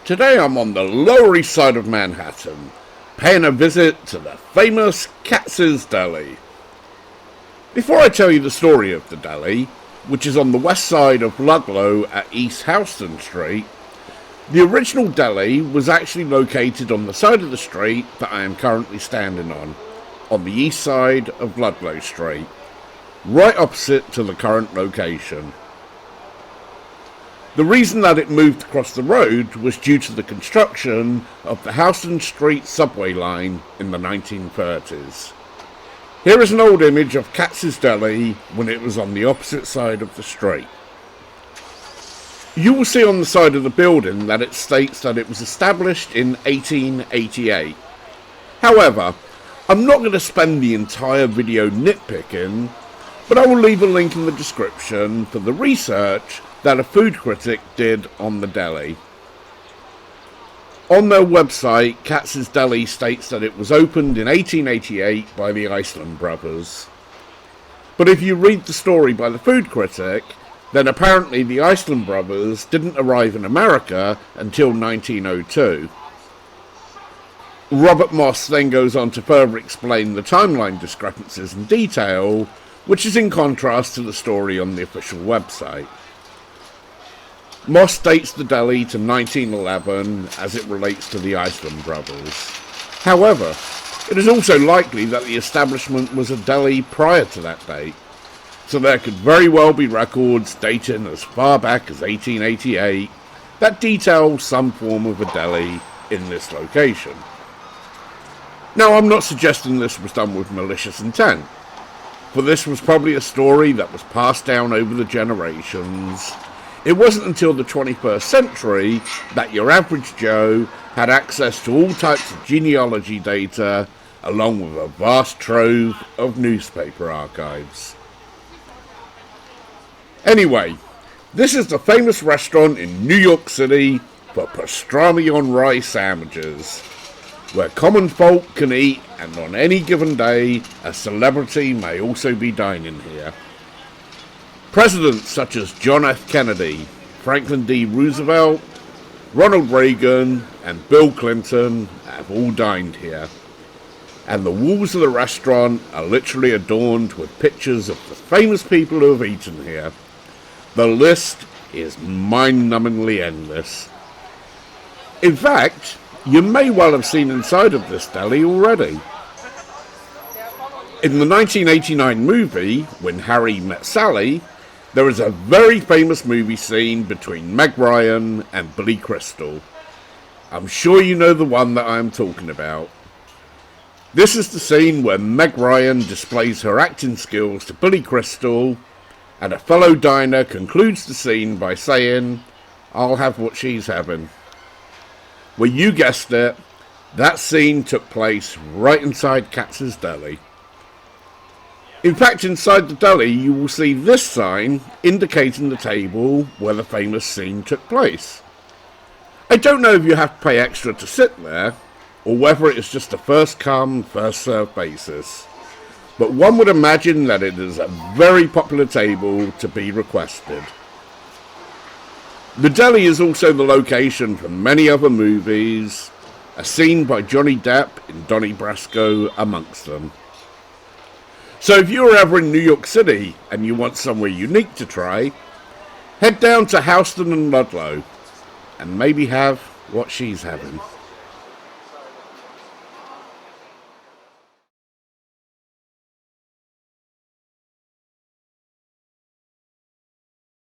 Today I'm on the Lower East Side of Manhattan, paying a visit to the famous Katz's Deli. Before I tell you the story of the deli, which is on the west side of Ludlow at East Houston Street, the original deli was actually located on the side of the street that I am currently standing on the east side of Ludlow Street, right opposite to the current location. The reason that it moved across the road was due to the construction of the Houston Street subway line in the 1930s. Here is an old image of Katz's Deli when it was on the opposite side of the street. You will see on the side of the building that it states that it was established in 1888. However, I'm not going to spend the entire video nitpicking, but I will leave a link in the description for the research that a food critic did on the deli. On their website, Katz's Deli states that it was opened in 1888 by the Iceland Brothers. But if you read the story by the food critic, then apparently the Iceland Brothers didn't arrive in America until 1902. Robert Moss then goes on to further explain the timeline discrepancies in detail, which is in contrast to the story on the official website. Moss dates the deli to 1911 as it relates to the Iceland Brothers. However, it is also likely that the establishment was a deli prior to that date, so there could very well be records dating as far back as 1888 that detail some form of a deli in this location. Now, I'm not suggesting this was done with malicious intent, for this was probably a story that was passed down over the generations. It wasn't until the 21st century that your average Joe had access to all types of genealogy data, along with a vast trove of newspaper archives. Anyway, this is the famous restaurant in New York City for pastrami on rye sandwiches, where common folk can eat, and on any given day, a celebrity may also be dining here. Presidents such as John F. Kennedy, Franklin D. Roosevelt, Ronald Reagan, and Bill Clinton have all dined here. And the walls of the restaurant are literally adorned with pictures of the famous people who have eaten here. The list is mind-numbingly endless. In fact, you may well have seen inside of this deli already. In the 1989 movie, When Harry Met Sally, there is a very famous movie scene between Meg Ryan and Billy Crystal. I'm sure you know the one that I am talking about. This is the scene where Meg Ryan displays her acting skills to Billy Crystal, and a fellow diner concludes the scene by saying, "I'll have what she's having." Well, you guessed it, that scene took place right inside Katz's Deli. In fact, inside the deli, you will see this sign indicating the table where the famous scene took place. I don't know if you have to pay extra to sit there, or whether it is just a first come, first served basis, but one would imagine that it is a very popular table to be requested. The deli is also the location for many other movies, a scene by Johnny Depp in Donnie Brasco amongst them. So if you're ever in New York City and you want somewhere unique to try, head down to Houston and Ludlow and maybe have what she's having.